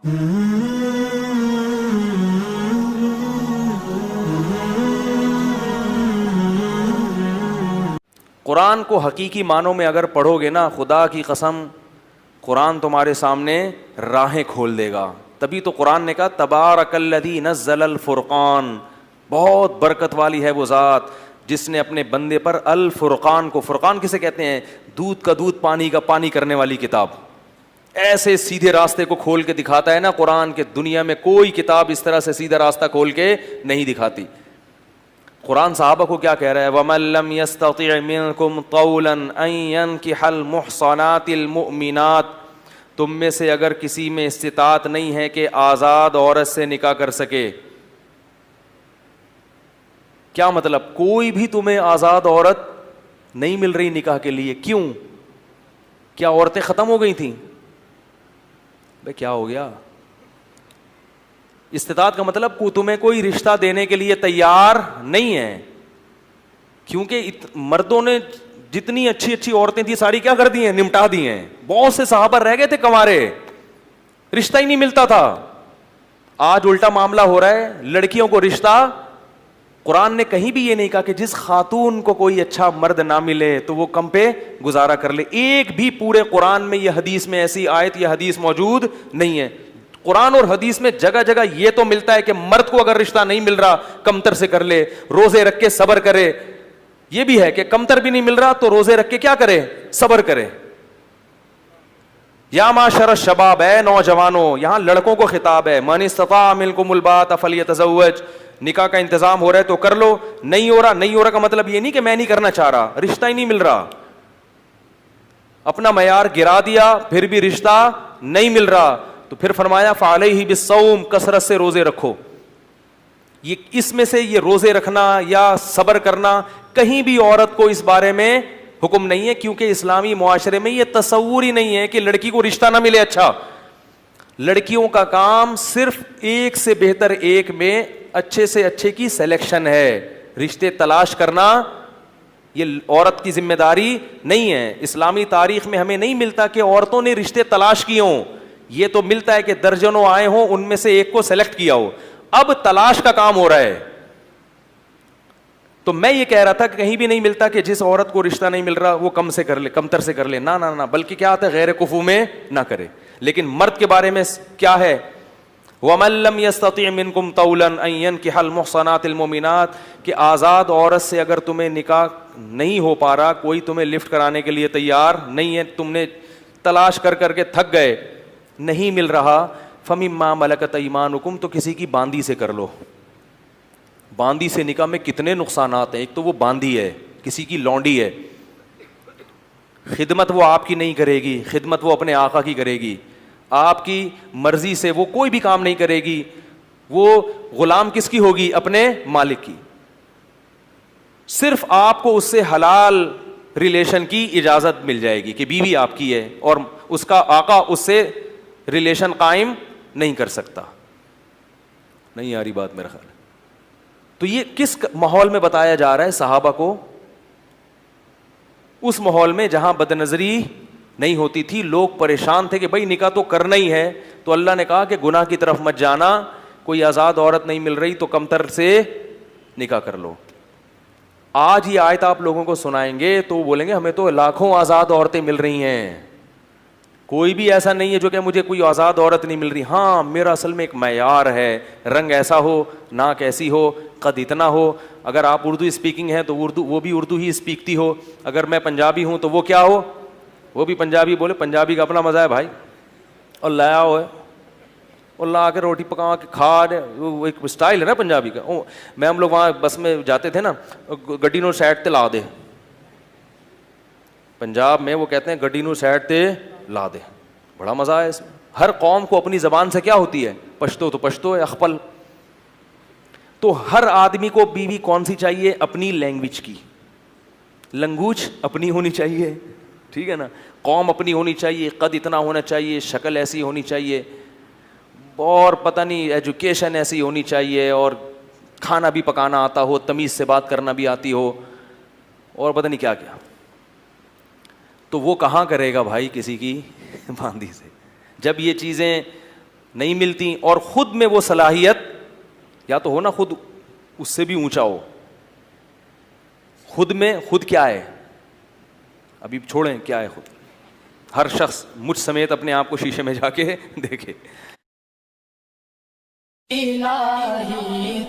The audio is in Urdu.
قرآن کو حقیقی معنوں میں اگر پڑھو گے نا، خدا کی قسم قرآن تمہارے سامنے راہیں کھول دے گا. تبھی تو قرآن نے کہا تبارک الذی نزل الفرقان، بہت برکت والی ہے وہ ذات جس نے اپنے بندے پر الفرقان کو، فرقان کسے کہتے ہیں؟ دودھ کا دودھ، پانی کا پانی کرنے والی کتاب. ایسے سیدھے راستے کو کھول کے دکھاتا ہے نا قرآن، کے دنیا میں کوئی کتاب اس طرح سے سیدھا راستہ کھول کے نہیں دکھاتی. قرآن صحابہ کو کیا کہہ رہا ہے؟ وَمَن لَّمْ يَسْتَطِعْ مِنكُمْ طَوْلًا أَن يَنكِحَ الْمُحْصَنَاتِ الْمُؤْمِنَاتِ، تم میں سے اگر کسی میں استطاعت نہیں ہے کہ آزاد عورت سے نکاح کر سکے. کیا مطلب؟ کوئی بھی تمہیں آزاد عورت نہیں مل رہی نکاح کے لیے. کیوں؟ کیا عورتیں ختم ہو گئی تھیں؟ بھئی کیا ہو گیا؟ استطاعت کا مطلب تمہیں کوئی رشتہ دینے کے لیے تیار نہیں ہے، کیونکہ مردوں نے جتنی اچھی اچھی عورتیں تھیں ساری کیا کر دی ہیں؟ نمٹا دی ہیں. بہت سے صحابہ رہ گئے تھے کنوارے، رشتہ ہی نہیں ملتا تھا. آج الٹا معاملہ ہو رہا ہے، لڑکیوں کو رشتہ. قرآن نے کہیں بھی یہ نہیں کہا کہ جس خاتون کو کوئی اچھا مرد نہ ملے تو وہ کم پہ گزارا کر لے. ایک بھی پورے قرآن میں یہ حدیث میں ایسی آیت یا حدیث موجود نہیں ہے. قرآن اور حدیث میں جگہ جگہ یہ تو ملتا ہے کہ مرد کو اگر رشتہ نہیں مل رہا کمتر سے کر لے، روزے رکھ کے صبر کرے. یہ بھی ہے کہ کمتر بھی نہیں مل رہا تو روزے رکھ کے کیا کرے؟ صبر کرے. یا معاشر الشباب، اے نوجوانوں، یہاں لڑکوں کو خطاب ہے. من استطاع منکم الباۃ فلیتزوج، نکاح کا انتظام ہو رہا ہے تو کر لو. نہیں ہو رہا، نہیں ہو رہا کا مطلب یہ نہیں کہ میں نہیں کرنا چاہ رہا، رشتہ ہی نہیں مل رہا. اپنا معیار گرا دیا پھر بھی رشتہ نہیں مل رہا تو پھر فرمایا فعلیہ بالصوم، کثرت سے روزے رکھو. یہ اس میں سے یہ روزے رکھنا یا صبر کرنا کہیں بھی عورت کو اس بارے میں حکم نہیں ہے، کیونکہ اسلامی معاشرے میں یہ تصور ہی نہیں ہے کہ لڑکی کو رشتہ نہ ملے. اچھا، لڑکیوں کا کام صرف ایک سے بہتر ایک میں اچھے سے اچھے کی سلیکشن ہے. رشتے تلاش کرنا یہ عورت کی ذمہ داری نہیں ہے. اسلامی تاریخ میں ہمیں نہیں ملتا کہ عورتوں نے رشتے تلاش کیے ہوں. یہ تو ملتا ہے کہ درجنوں آئے ہوں، ان میں سے ایک کو سلیکٹ کیا ہو. اب تلاش کا کام ہو رہا ہے. تو میں یہ کہہ رہا تھا کہ کہیں بھی نہیں ملتا کہ جس عورت کو رشتہ نہیں مل رہا وہ کم سے کر لے، کمتر سے کر لے. نہ نہ نہ، بلکہ کیا آتا ہے؟ غیر کفو میں نہ کرے. لیکن مرد کے بارے میں کیا ہے؟ وَمَن لَّمْ يَسْتَطِعْ مِنكُمْ طَوْلًا أَن يَنكِحَ الْمُحْصَنَاتِ الْمُؤْمِنَاتِ، کہ آزاد عورت سے اگر تمہیں نکاح نہیں ہو پا رہا، کوئی تمہیں لفٹ کرانے کے لیے تیار نہیں ہے، تم نے تلاش کر کر کے تھک گئے، نہیں مل رہا، فَمِمَّا مَلَكَتْ أَيْمَانُكُمْ، تو کسی کی باندی سے کر لو. باندی سے نکاح میں کتنے نقصانات ہیں. ایک تو وہ باندی ہے، کسی کی لونڈی ہے، خدمت وہ آپ کی نہیں کرے گی، خدمت وہ اپنے آقا کی کرے گی. آپ کی مرضی سے وہ کوئی بھی کام نہیں کرے گی. وہ غلام کس کی ہوگی؟ اپنے مالک کی. صرف آپ کو اس سے حلال ریلیشن کی اجازت مل جائے گی کہ بیوی آپ کی ہے اور اس کا آقا اس سے ریلیشن قائم نہیں کر سکتا. نہیں آ رہی بات میرا خیال ہے. تو یہ کس ماحول میں بتایا جا رہا ہے صحابہ کو؟ اس ماحول میں جہاں بد نظری نہیں ہوتی تھی، لوگ پریشان تھے کہ بھائی نکاح تو کرنا ہی ہے. تو اللہ نے کہا کہ گناہ کی طرف مت جانا، کوئی آزاد عورت نہیں مل رہی تو کمتر سے نکاح کر لو. آج یہ آیت آپ لوگوں کو سنائیں گے تو بولیں گے ہمیں تو لاکھوں آزاد عورتیں مل رہی ہیں، کوئی بھی ایسا نہیں ہے جو کہ مجھے کوئی آزاد عورت نہیں مل رہی. ہاں، میرا اصل میں ایک معیار ہے، رنگ ایسا ہو، ناک ایسی ہو، قد اتنا ہو. اگر آپ اردو اسپیکنگ ہیں تو اردو، وہ بھی اردو ہی اسپیکتی ہو. اگر میں پنجابی ہوں تو وہ کیا ہو؟ وہ بھی پنجابی بولے. پنجابی کا اپنا مزہ ہے بھائی. اور لایا ہو ہے اور لا کے روٹی پکا کے کھا دے، وہ ایک اسٹائل ہے نا پنجابی کا. میں ہم لوگ وہاں بس میں جاتے تھے نا، گڈی نو سائڈ تے لا دے. پنجاب میں وہ کہتے ہیں گڈی نو سائڈ تے لا دے. بڑا مزہ ہے اس میں. ہر قوم کو اپنی زبان سے کیا ہوتی ہے؟ پشتو تو پشتو ہے، اخپل. تو ہر آدمی کو بیوی کون سی چاہیے؟ اپنی لینگویج کی. لنگوچ اپنی ہونی چاہیے، ٹھیک ہے نا. قوم اپنی ہونی چاہیے، قد اتنا ہونا چاہیے، شکل ایسی ہونی چاہیے، اور پتہ نہیں ایجوکیشن ایسی ہونی چاہیے، اور کھانا بھی پکانا آتا ہو، تمیز سے بات کرنا بھی آتی ہو، اور پتہ نہیں کیا کیا. تو وہ کہاں کرے گا بھائی کسی کی باندی سے؟ جب یہ چیزیں نہیں ملتی, اور خود میں وہ صلاحیت یا تو ہو نا خود اس سے بھی اونچا ہو. خود میں خود کیا ہے, ابھی چھوڑیں کیا ہے خود, ہر شخص مجھ سمیت اپنے آپ کو شیشے میں جا کے دیکھے. الہی